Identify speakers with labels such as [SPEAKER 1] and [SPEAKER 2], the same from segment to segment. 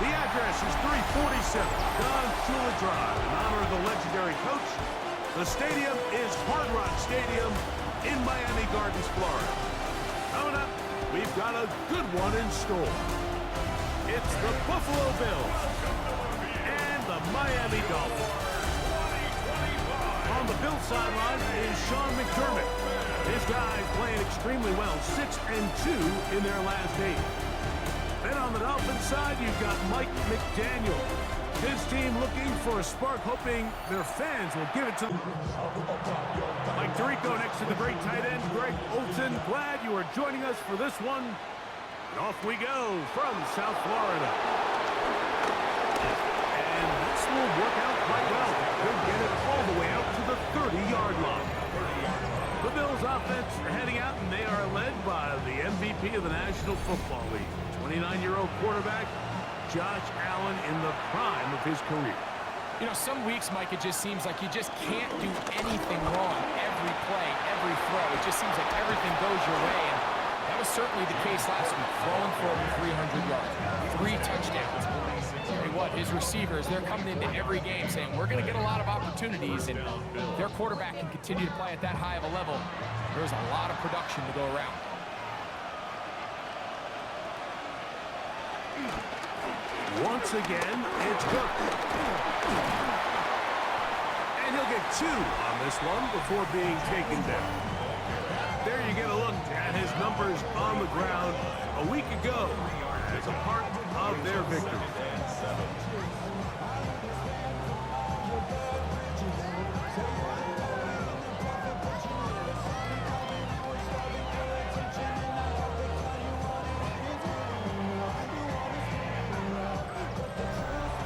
[SPEAKER 1] The address is 347 Don Shula Drive. In honor of the legendary coach, the stadium is Hard Rock Stadium in Miami Gardens, Florida. Coming up, we've got a good one in store. It's the Buffalo Bills and the Miami Dolphins. On the Bills sideline is Sean McDermott. His guys playing extremely well, 6-2 in their last 8. Then on the Dolphins side, you've got Mike McDaniel. His team looking for a spark, hoping their fans will give it to them. Mike Tirico next to the great tight end, Greg Olsen. Glad you are joining us for this one. And off we go from South Florida. And this will work out quite well. They'll get it all the way out to the 30-yard line. The Bills offense heading out, and they are led by the MVP of the National Football League, 29-year-old quarterback, Josh Allen, in the prime of his career.
[SPEAKER 2] You know, some weeks, Mike, it just seems like you just can't do anything wrong. Every play, every throw, it just seems like everything goes your way. And that was certainly the case last week, throwing for over 300 yards, 3 touchdowns. Tell you what, his receivers, they're coming into every game saying, we're going to get a lot of opportunities, and if their quarterback can continue to play at that high of a level, there's a lot of production to go around.
[SPEAKER 1] Once again, it's Cook. And he'll get 2 on this one before being taken down. There you get a look at his numbers on the ground a week ago as a part of their victory.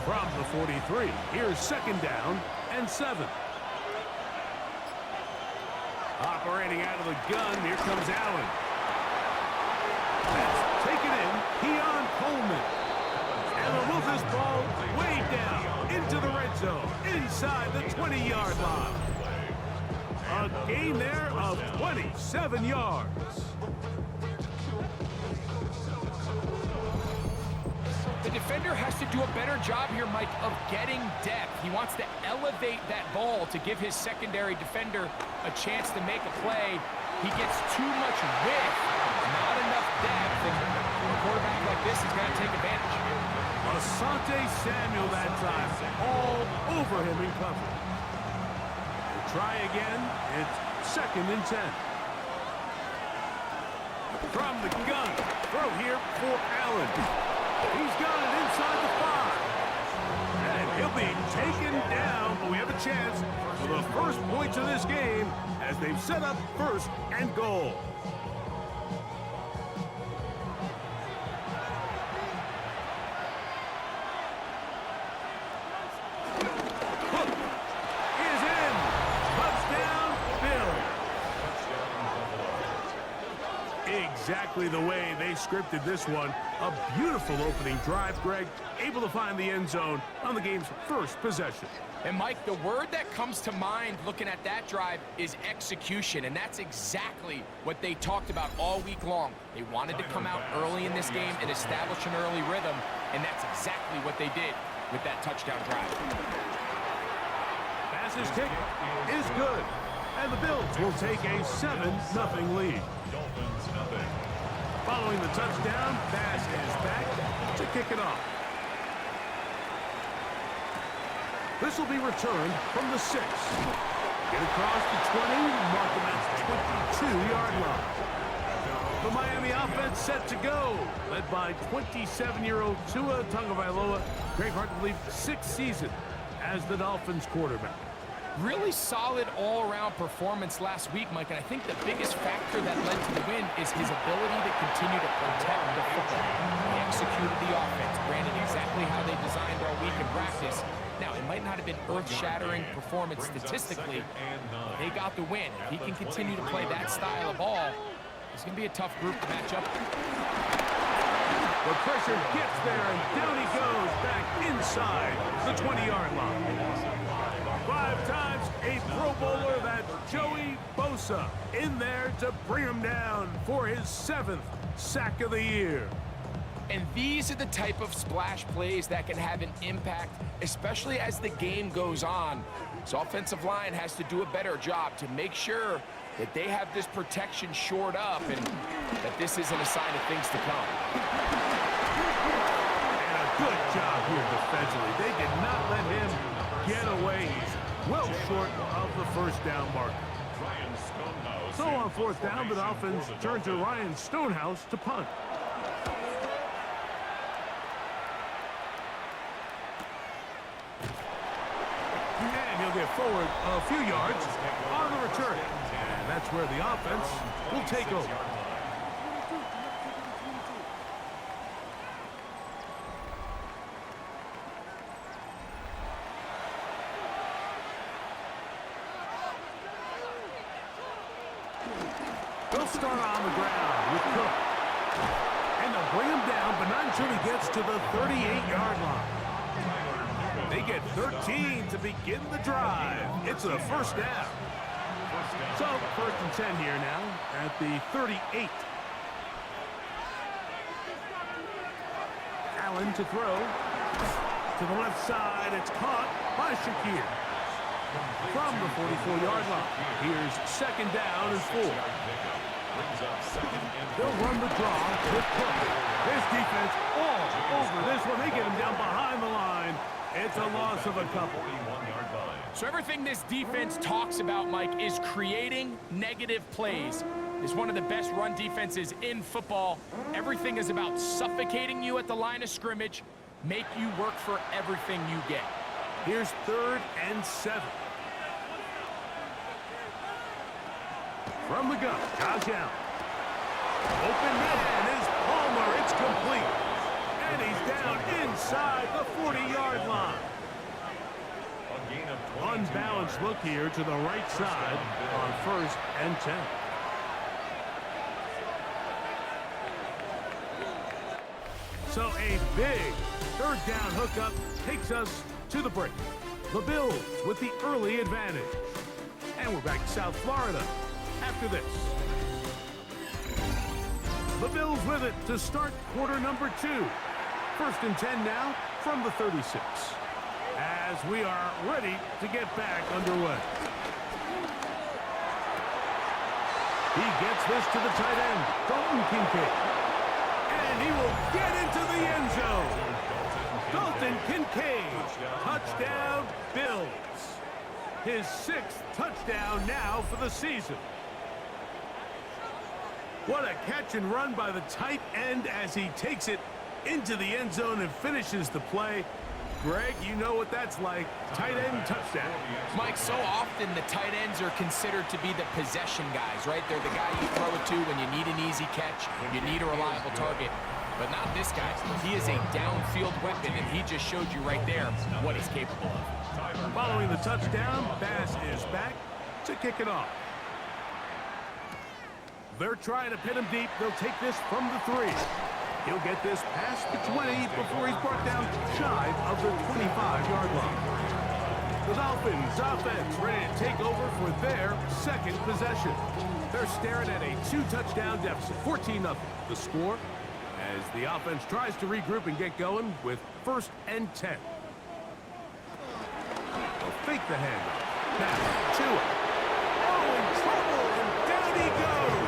[SPEAKER 1] From the 43, here's 2nd down and 7. Operating out of the gun, here comes Allen. That's taken in, Keon Coleman. And they'll move this ball way down into the red zone, inside the 20-yard line. A gain there of 27 yards.
[SPEAKER 2] The defender has to do a better job here, Mike, of getting depth. He wants to elevate that ball to give his secondary defender a chance to make a play. He gets too much width, not enough depth, and a quarterback like this is going to take advantage.
[SPEAKER 1] Asante Samuel that time, all over him in cover. We'll try again. It's 2nd and 10. From the gun, throw here for Allen. He's got it inside the 5. And he'll be taken down, but we have a chance for the first points of this game as they've set up 1st and goal. Hook is in. Touchdown, Bill. Exactly the way they scripted this one. A beautiful opening drive, Greg, able to find the end zone on the game's first possession.
[SPEAKER 2] And, Mike, the word that comes to mind looking at that drive is execution, and that's exactly what they talked about all week long. They wanted to come out early in this game and establish an early rhythm, and that's exactly what they did with that touchdown drive.
[SPEAKER 1] Pass's kick is good, and the Bills will take a 7-0 lead. Following the touchdown, Bass is back to kick it off. This will be returned from the 6. Get across the 20, mark them at the 22-yard line. The Miami offense set to go, led by 27-year-old Tua Tagovailoa. Great heart to believe 6th season as the Dolphins quarterback.
[SPEAKER 2] Really solid all-around performance last week, Mike, and I think the biggest factor that led to the win is his ability to continue to protect the football. He executed the offense, granted exactly how they designed all week in practice. Now, it might not have been earth-shattering performance statistically, but they got the win. If he can continue to play that style of ball, it's going to be a tough group to match up with.
[SPEAKER 1] The pressure gets there, and down he goes back inside the 20-yard line. 5 times a Pro Bowler, that's Joey Bosa, in there to bring him down for his 7th sack of the year.
[SPEAKER 2] And these are the type of splash plays that can have an impact, especially as the game goes on. So offensive line has to do a better job to make sure that they have this protection shored up and that this isn't a sign of things to come.
[SPEAKER 1] And a good job here defensively. They did not let him get away. He's well short of the first down marker. So on fourth down, the Dolphins turn to Ryan Stonehouse to punt. And he'll get forward a few yards on the return. And that's where the offense will take over. They'll start on the ground with Cook. And they'll bring him down, but not until he gets to the 38-yard line. They get 13 to begin the drive. It's a first down. So, first and 10 here now at the 38. Allen to throw. To the left side, it's caught by Shakir. From the 44-yard line, here's second down and 4. They'll run the draw with Cook. His defense all over this one. They get him down behind the line. It's a loss of a couple.
[SPEAKER 2] So everything this defense talks about, Mike, is creating negative plays. It's one of the best run defenses in football. Everything is about suffocating you at the line of scrimmage, make you work for everything you get.
[SPEAKER 1] Here's third and 7. From the gun, Josh Allen. Open man is Palmer. It's complete. And he's down inside the 40-yard line. Unbalanced look here to the right side on first and 10. So a big third down hookup takes us to the break. The Bills with the early advantage. And we're back to South Florida after this. The Bills with it to start quarter number 2. First and 10 now from the 36. As we are ready to get back underway. He gets this to the tight end, Dalton Kincaid. And he will get into the end zone. Dalton Kincaid, touchdown Bills. His 6th touchdown now for the season. What a catch and run by the tight end as he takes it into the end zone and finishes the play. Greg, you know what that's like. Tight end touchdown.
[SPEAKER 2] Mike, so often the tight ends are considered to be the possession guys, right? They're the guy you throw it to when you need an easy catch, you need a reliable target. But not this guy. He is a downfield weapon, and he just showed you right there what he's capable of.
[SPEAKER 1] Following the touchdown, Bass is back to kick it off. They're trying to pin him deep. They'll take this from the 3. He'll get this past the 20 before he's brought down shy of the 25-yard line. The Dolphins offense ready to take over for their second possession. They're staring at a 2-touchdown deficit, 14-0. The score as the offense tries to regroup and get going with first and 10. They'll fake the handoff. Now, Tua. Oh, in trouble, and down he goes.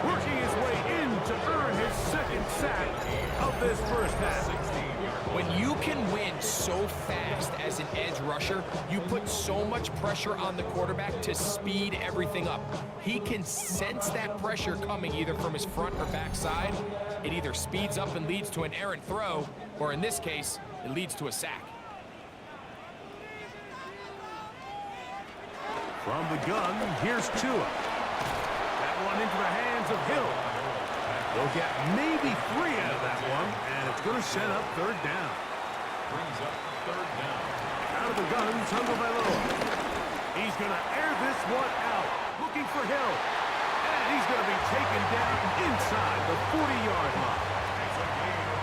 [SPEAKER 1] Working his way in to earn his second sack of this first half.
[SPEAKER 2] When you can win so fast as an edge rusher, you put so much pressure on the quarterback to speed everything up. He can sense that pressure coming either from his front or back side. It either speeds up and leads to an errant throw, or in this case, it leads to a sack.
[SPEAKER 1] From the gun, here's Tua. One into the hands of Hill. They'll get maybe 3 out of that one, and it's going to set up third down. Brings up third down. Out of the gun, Tagovailoa. He's going to air this one out, looking for Hill. And he's going to be taken down inside the 40-yard line.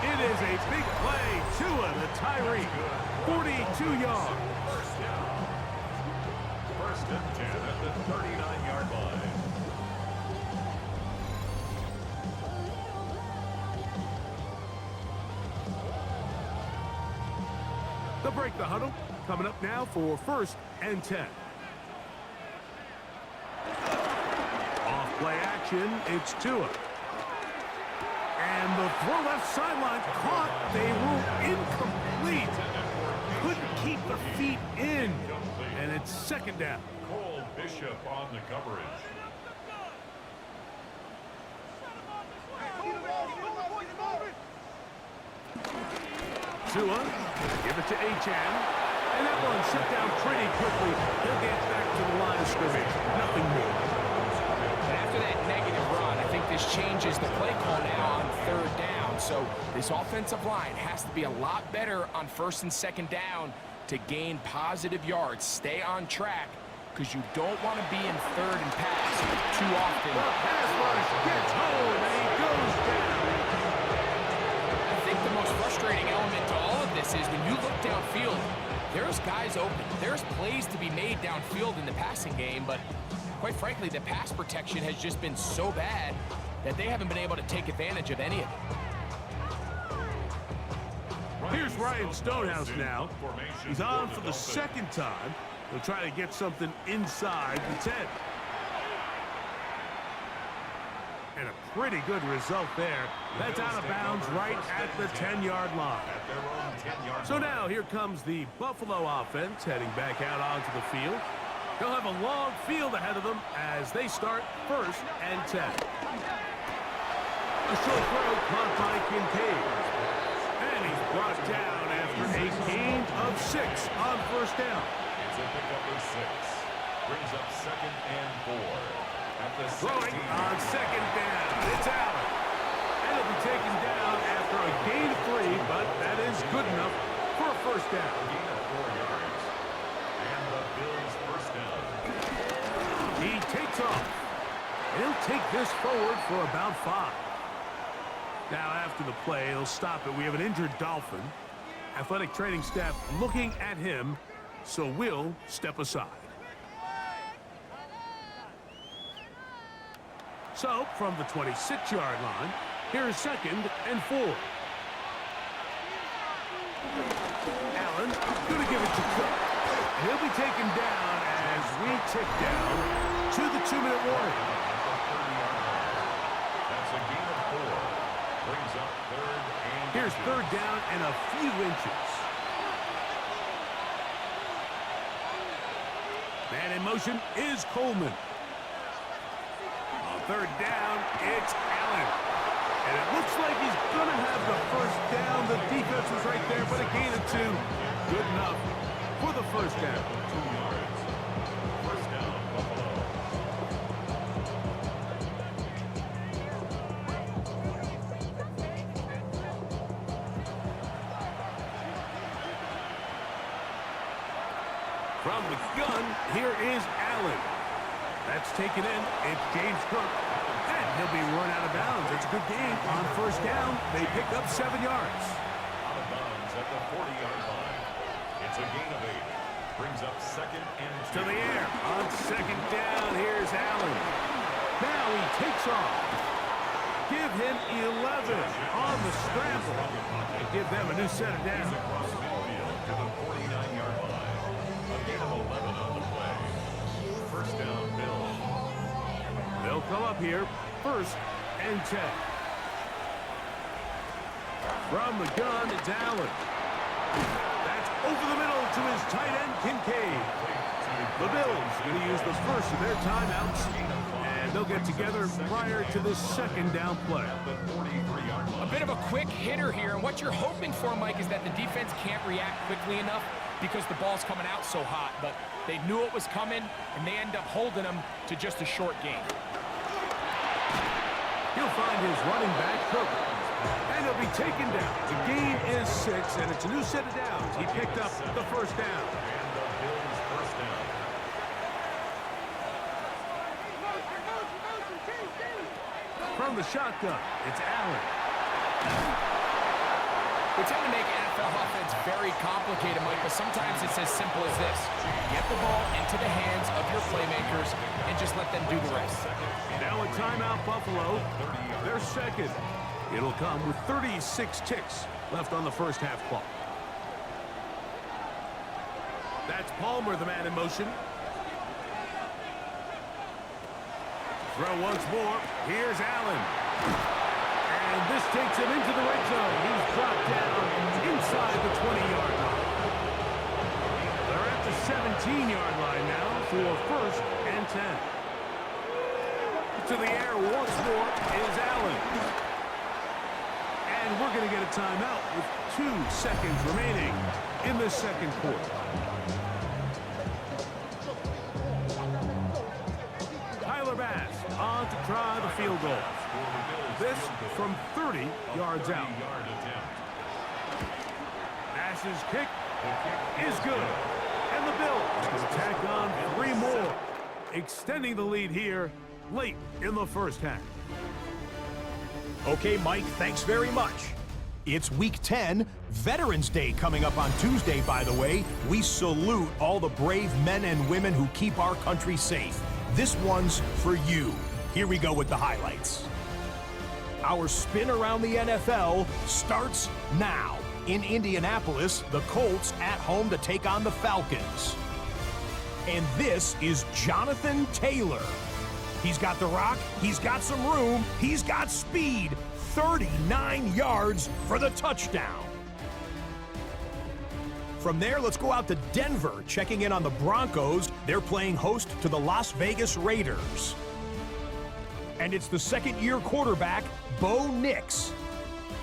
[SPEAKER 1] It is a big play. Tua, the Tyree, 42 yards.
[SPEAKER 3] First and 10 at the 39-yard line.
[SPEAKER 1] They'll break the huddle. Coming up now for 1st and 10. Off play action, it's Tua. And the throw left sideline caught. They rule incomplete. Couldn't keep the feet in. And it's 2nd down.
[SPEAKER 3] Cole Bishop on the coverage.
[SPEAKER 1] Tua, give it to Achane. And that one shut down pretty quickly. He'll get back to the line of scrimmage. Nothing more.
[SPEAKER 2] After that negative run, I think this changes the play call now on 3rd down. So this offensive line has to be a lot better on 1st and 2nd down to gain positive yards. Stay on track, because you don't want to be in 3rd and pass too often.
[SPEAKER 1] The pass rush gets home, and he goes down.
[SPEAKER 2] I think the most frustrating element to all of this is when you look downfield, there's guys open. There's plays to be made downfield in the passing game, but quite frankly, the pass protection has just been so bad that they haven't been able to take advantage of any of it.
[SPEAKER 1] Here's Ryan Stonehouse now. He's on for the 2nd time. He'll try to get something inside the 10. And a pretty good result there. That's out of bounds right at the 10-yard line. So now here comes the Buffalo offense heading back out onto the field. They'll have a long field ahead of them as they start 1st and 10. A short throw caught by Kincaid. And he's brought down after a gain of 6 on 1st down.
[SPEAKER 3] It's a pickup of 6. Brings up 2nd and 4. At the
[SPEAKER 1] Throwing on 2nd down. It's Allen. And it'll be taken down after a gain of 3, but that is good enough for a 1st down.
[SPEAKER 3] Gain of 4 yards. And the Bills' 1st down.
[SPEAKER 1] He takes off. He'll take this forward for about 5. Now after the play, he'll stop it. We have an injured Dolphin. Athletic training staff looking at him, so we'll step aside. So from the 26-yard line, here's 2nd and 4. Allen going to give it to Cook. And he'll be taken down as we tick down to the 2-minute warning.
[SPEAKER 3] That's a gain of 4. Brings up 3rd and
[SPEAKER 1] Here's 3rd down and a few inches. Man in motion is Coleman. On 3rd down, it's Allen. And it looks like he's going to have the 1st down. The defense was right there, but a gain of 2. Good enough for the 1st down.
[SPEAKER 3] 2 yards. 1st down, Buffalo.
[SPEAKER 1] From the gun, here is Allen. That's taken in. It's James Cook. And he'll be run out of bounds. It's a good game. On 1st down, they pick up 7 yards.
[SPEAKER 3] Out of bounds at the 40-yard line. It's a gain of 8. Brings up 2nd and 2.
[SPEAKER 1] To the air. On 2nd down, here's Allen. Now he takes off. Give him 11 on the scramble. And give them a new set of downs.
[SPEAKER 3] Across midfield to the 49-yard line. A gain of 11 on the play. 1st down, Bills.
[SPEAKER 1] They'll come up here, 1st and 10. From the gun, it's Allen. That's over the middle to his tight end, Kincaid. The Bills going to use the first of their timeouts, and they'll get together prior to this 2nd down play.
[SPEAKER 2] A bit of a quick hitter here, and what you're hoping for, Mike, is that the defense can't react quickly enough because the ball's coming out so hot, but they knew it was coming, and they end up holding them to just a short gain.
[SPEAKER 1] He'll find his running back, Cook, and he'll be taken down. The gain is 6, and it's a new set of downs. He picked up the 1st down.
[SPEAKER 3] And the Bills' 1st down.
[SPEAKER 1] From the shotgun, it's Allen.
[SPEAKER 2] We tend to make NFL offense very complicated, Mike, but sometimes it's as simple as this. Get the ball into the hands of your playmakers and just let them do the rest.
[SPEAKER 1] Now a timeout, Buffalo. Their 2nd. It'll come with 36 ticks left on the 1st half clock. That's Palmer, the man in motion. Throw once more. Here's Allen. And this takes him into the red zone. He's dropped down inside the 20-yard line. They're at the 17-yard line now for first and 10. To the air once more is Allen. And we're going to get a timeout with 2 seconds remaining in the second quarter. Tyler Bass on to try the field goal. This from 30 yards out. Bass's kick is good. And the Bills tack on 3 more, extending the lead here late in the first half.
[SPEAKER 4] Okay, Mike, thanks very much. It's Week 10, Veterans Day coming up on Tuesday, by the way. We salute all the brave men and women who keep our country safe. This one's for you. Here we go with the highlights. Our spin around the NFL starts now. In Indianapolis, the Colts at home to take on the Falcons. And this is Jonathan Taylor. He's got the rock, he's got some room, he's got speed. 39 yards for the touchdown. From there, let's go out to Denver, checking in on the Broncos. They're playing host to the Las Vegas Raiders. And it's the second-year quarterback, Bo Nix.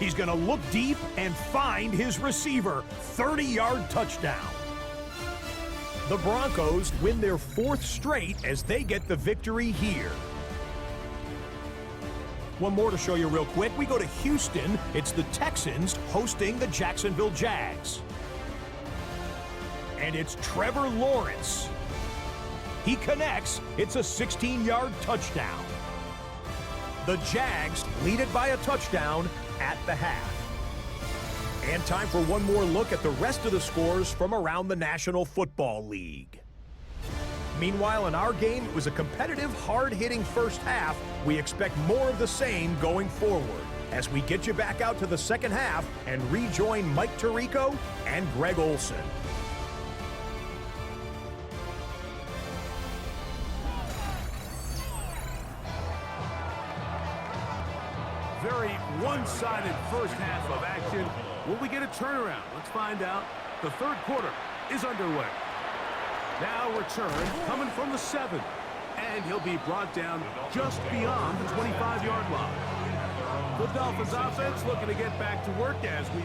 [SPEAKER 4] He's going to look deep and find his receiver. 30-yard touchdown. The Broncos win their 4th straight as they get the victory here. One more to show you real quick. We go to Houston. It's the Texans hosting the Jacksonville Jags. And it's Trevor Lawrence. He connects. It's a 16-yard touchdown. The Jags lead it by a touchdown at the half. And time for one more look at the rest of the scores from around the National Football League. Meanwhile, in our game, it was a competitive, hard-hitting first half. We expect more of the same going forward as we get you back out to the second half and rejoin Mike Tirico and Greg Olson.
[SPEAKER 1] Very one-sided first half of action. Will we get a turnaround? Let's find out. The third quarter is underway. Now return coming from the 7. And he'll be brought down just beyond the 25-yard line. The Dolphins offense looking to get back to work as we...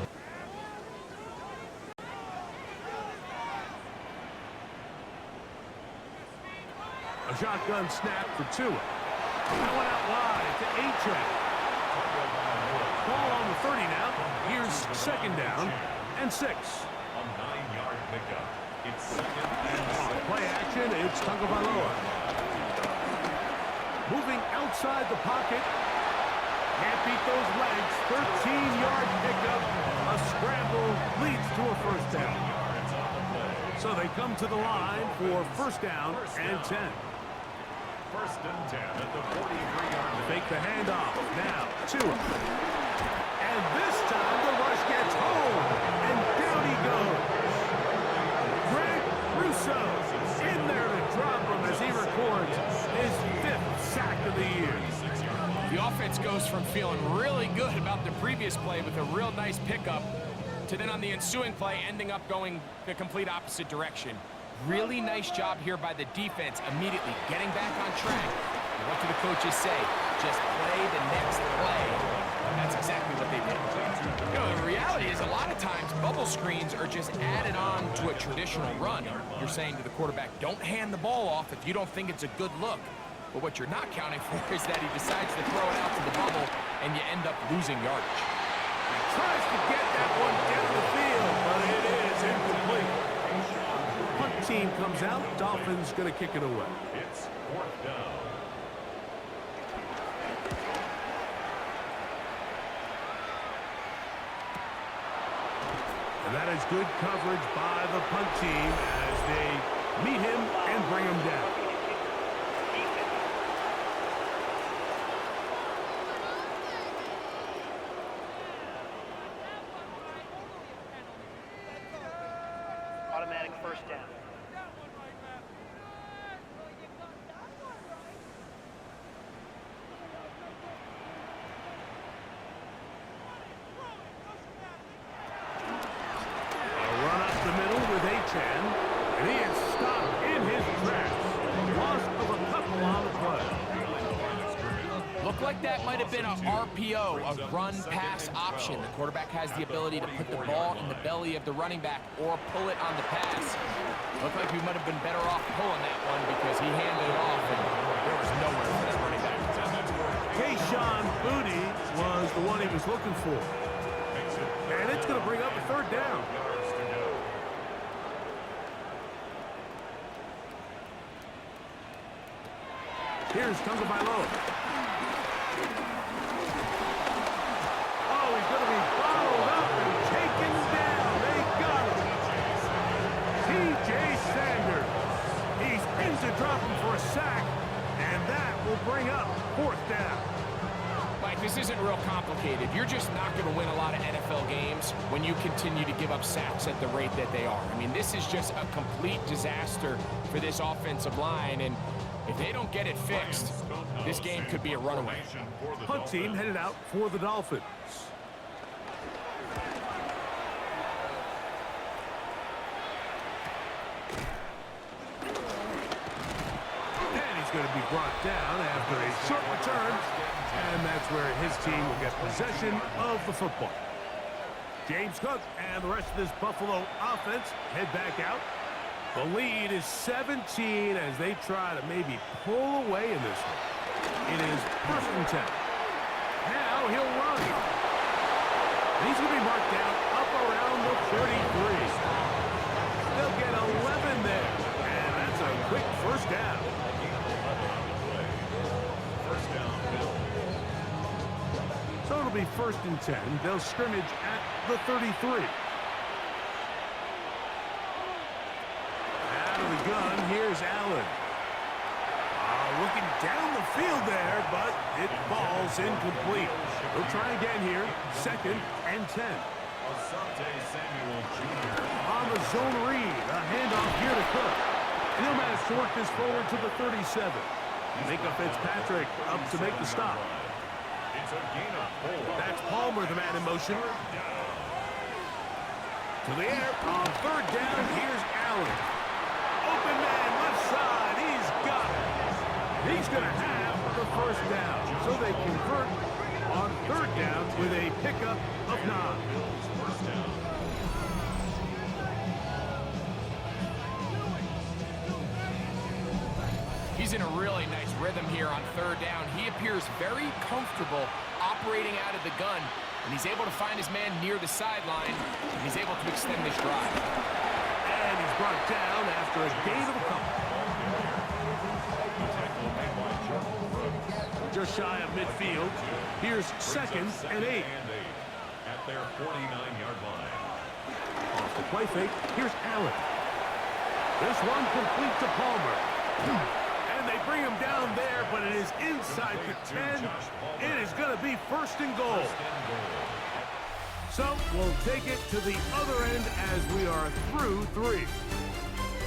[SPEAKER 1] A shotgun snap for Tua. That one out wide to A-Track. Ball on the 30 now. Here's second down and 6.
[SPEAKER 3] A 9-yard pickup. It's second and 6.
[SPEAKER 1] Play action. It's Tagovailoa. Moving outside the pocket. Can't beat those legs. 13-yard pickup. A scramble leads to a first down. So they come to the line for first down and 10.
[SPEAKER 3] First and 10 at the 43-yard line.
[SPEAKER 1] Fake the handoff. Now, Tua. And this time the rush gets home. And down he goes. Greg Russo in there to drop him as he records his 5th sack of the year.
[SPEAKER 2] The offense goes from feeling really good about the previous play with a real nice pickup to then on the ensuing play ending up going the complete opposite direction. Really nice job here by the defense immediately getting back on track. And what do the coaches say? Just play the next play. That's exactly what they did. You know, the reality is a lot of times bubble screens are just added on to a traditional run. You're saying to the quarterback, don't hand the ball off if you don't think it's a good look. But what you're not counting for is that he decides to throw it out to the bubble and you end up losing yardage.
[SPEAKER 1] He tries to get that one down the field, but it is incomplete. Punt team comes out. Dolphins going to kick it away.
[SPEAKER 3] It's 4th down.
[SPEAKER 1] And that is good coverage by the punt team as they meet him and bring him down.
[SPEAKER 5] Automatic first down.
[SPEAKER 2] have been an RPO, a run-pass option. The quarterback has the ability to put the ball in the belly of the running back or pull it on the pass. Looked like we might have been better off pulling that one because he handed it off, and there was nowhere for that running back.
[SPEAKER 1] Kayshon Boutte was the one he was looking for. And it's going to bring up a third down. Here's Tagovailoa. Oh, he's going to be bottled up and taken down. They got him. T.J. Sanders. He's in to drop him for a sack, and that will bring up fourth down.
[SPEAKER 2] Mike, this isn't real complicated. You're just not going to win a lot of NFL games when you continue to give up sacks at the rate that they are. I mean, this is just a complete disaster for this offensive line, and if they don't get it fixed, this game could be a runaway.
[SPEAKER 1] Punt team headed out for the Dolphins. And he's going to be brought down after a short return. And that's where his team will get possession of the football. James Cook and the rest of this Buffalo offense head back out. The lead is 17 as they try to maybe pull away in this one. It is first and 10. Now he'll run. And he's going to be marked down up around the 33. They'll get 11 there. And that's a quick first down. So it'll be first and 10. They'll scrimmage at the 33. The gun, here's Allen. Looking down the field there, but it falls incomplete. We'll try again here, second and 10. On the zone read, a handoff here to Cook. And he'll manage to work this forward to the 37. Micah Fitzpatrick up to make the stop. That's Palmer, the man in motion. To the air, on third down, here's Allen. Open man, left side, he's got it. He's going to have the first down. So they convert on third down with a pickup of 9.
[SPEAKER 2] He's in a really nice rhythm here on third down. He appears very comfortable operating out of the gun, and he's able to find his man near the sideline, and he's able to extend this drive.
[SPEAKER 1] And he's brought down after a gain of a couple. Just shy of midfield. Here's second and 8.
[SPEAKER 3] At their 49-yard line.
[SPEAKER 1] Off the play fake, here's Allen. This one complete to Palmer. And they bring him down there, but it is inside the 10. It is going to be first and goal. So we'll take it to the other end as we are through 3.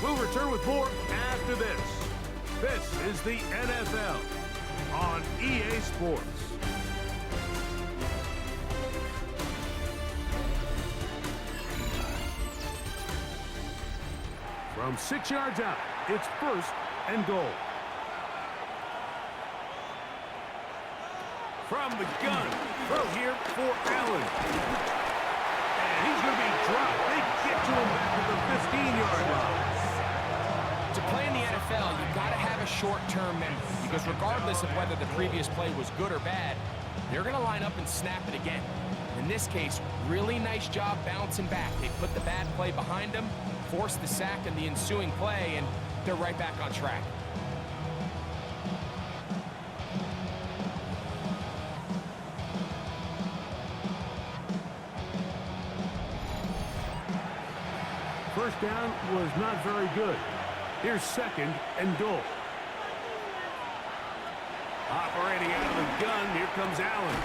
[SPEAKER 1] We'll return with more after this. This is the NFL on EA Sports. From 6 yards out, it's first and goal. From the gun, throw here for Allen. And he's going to be dropped. They get to him back at the 15-yard line.
[SPEAKER 2] To play in the NFL, you've got to have a short-term memory, because regardless of whether the previous play was good or bad, they're going to line up and snap it again. In this case, really nice job bouncing back. They put the bad play behind them, forced the sack in the ensuing play, and they're right back on track.
[SPEAKER 1] First down was not very good. Here's second and goal. Operating out of the gun, here comes Allen.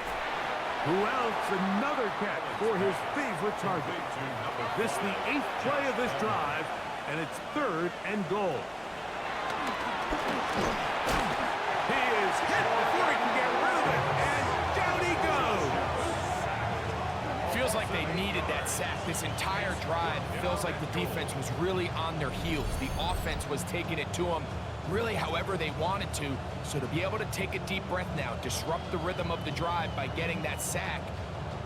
[SPEAKER 1] Who else? Another catch for his favorite target. This is the 8th play of this drive, and it's third and goal. He is hit before he can get rid of it, and down he goes.
[SPEAKER 2] Feels like they needed that sack this entire drive. It feels like the defense was really on their heels. The offense was taking it to them really however they wanted to. So to be able to take a deep breath now, disrupt the rhythm of the drive by getting that sack,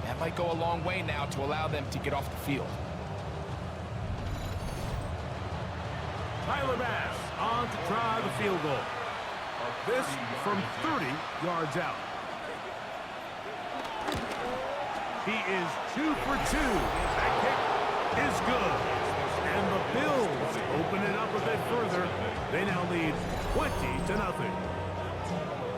[SPEAKER 2] that might go a long way now to allow them to get off the field.
[SPEAKER 1] Tyler Bass on to try the field goal. This from 30 yards out. He is 2 for 2. That kick is good. And the Bills open it up a bit further. They now lead 20-0.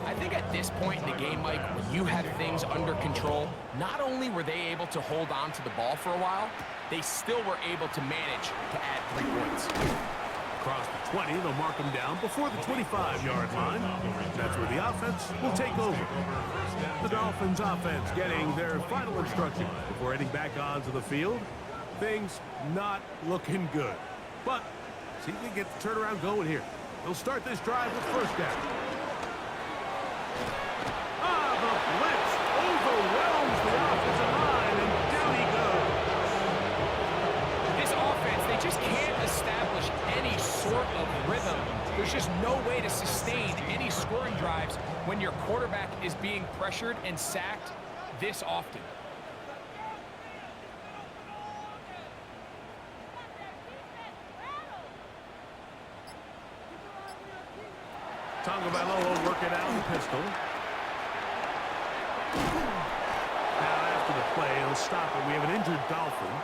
[SPEAKER 2] I think at this point in the game, Mike, when you have things under control, not only were they able to hold on to the ball for a while, they still were able to manage to add 3 points.
[SPEAKER 1] Across the 20, they'll mark him down before the 25-yard line. That's where the offense will take over. The Dolphins offense getting their final instruction before heading back onto the field. Things not looking good. But see if they get the turnaround going here. They'll start this drive with first down. The blitz overwhelms the offensive line, and down he goes.
[SPEAKER 2] This offense, they just can't establish any sort of rhythm. There's just no way to sustain any scoring drives when your quarterback is being pressured and sacked this often.
[SPEAKER 1] Tagovailoa working out the pistol. Now after the play, he'll stop it. We have an injured Dolphin.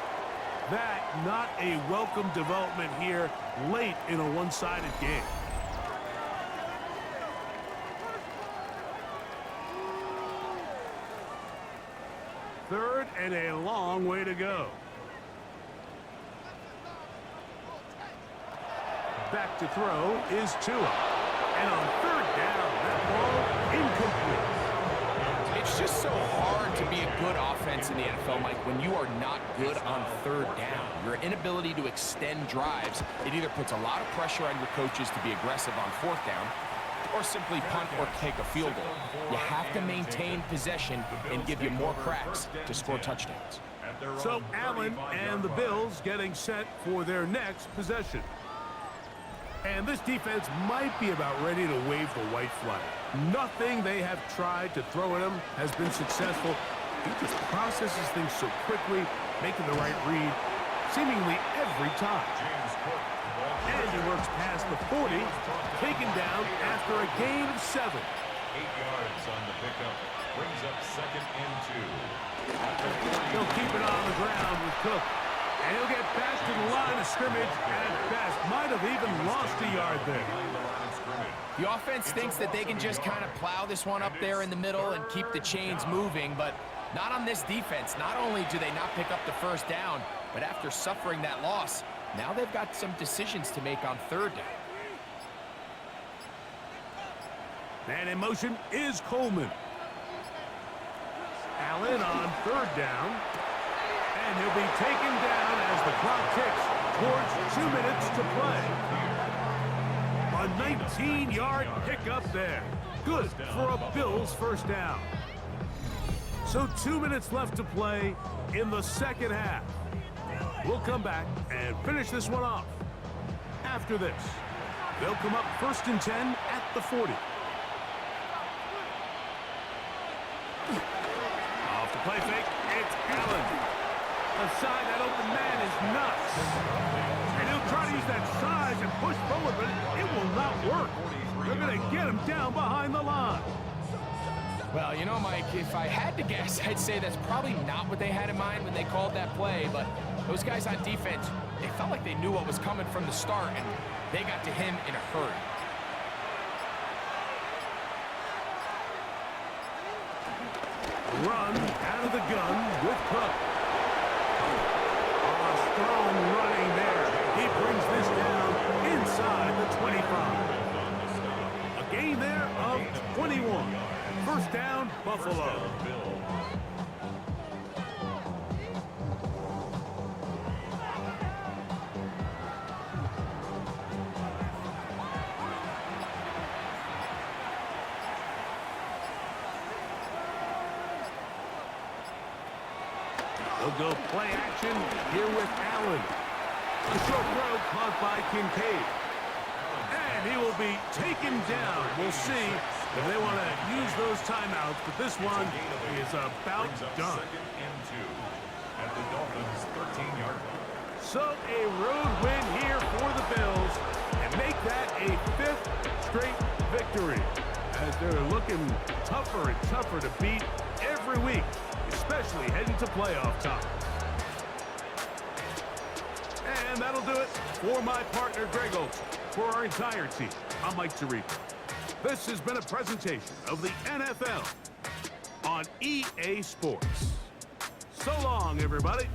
[SPEAKER 1] That not a welcome development here late in a one-sided game. Third and a long way to go. Back to throw is Tua. And on third down, that ball incomplete.
[SPEAKER 2] It's just so hard to be a good offense in the NFL, Mike, when you are not good on third down. Your inability to extend drives, it either puts a lot of pressure on your coaches to be aggressive on fourth down, or simply punt or take a field goal. You have to maintain possession and give you more cracks to score touchdowns.
[SPEAKER 1] So Allen and the Bills getting set for their next possession. And this defense might be about ready to wave the white flag. Nothing they have tried to throw at him has been successful. He just processes things so quickly, making the right read seemingly every time. And he works past the 40, taken down after a gain of 7.
[SPEAKER 3] 8 yards on the pickup. Brings up 2nd and 2.
[SPEAKER 1] He'll keep it on the ground with Cook. And he'll get back to the line of scrimmage, and at best might have even lost a yard there.
[SPEAKER 2] The offense thinks that they can just kind of plow this one up there in the middle and keep the chains moving, but not on this defense. Not only do they not pick up the first down, but after suffering that loss, now they've got some decisions to make on third down.
[SPEAKER 1] Man in motion is Coleman. Allen on third down. And he'll be taken down as the clock ticks towards 2 minutes to play. A 19-yard pickup there. Good for a Bills first down. So 2 minutes left to play in the second half. We'll come back and finish this one off. After this, they'll come up 1st and 10 at the 40. Off the play fake, it's Allen. Aside that open man is nuts. And he'll try to use that size and push forward, but it will not work. They're going to get him down behind the line.
[SPEAKER 2] Well, you know, Mike, if I had to guess, I'd say that's probably not what they had in mind when they called that play, but those guys on defense, they felt like they knew what was coming from the start, and they got to him in a hurry.
[SPEAKER 1] Run out of the gun with Cook. Strong running there. He brings this down inside the 25. A gain there of 21. First down, Buffalo. They'll go play action here with Allen. A short throw caught by Kincaid. And he will be taken down. We'll see if they want to use those timeouts, but this one is about done.
[SPEAKER 3] Second and 2 at the Dolphins' 13-yard line.
[SPEAKER 1] So a road win here for the Bills and make that a 5th straight victory as they're looking tougher and tougher to beat every week, especially heading to playoff time. And that'll do it for my partner, Greg Olson. For our entire team, I'm Mike Tirico. This has been a presentation of the NFL on EA Sports. So long, everybody.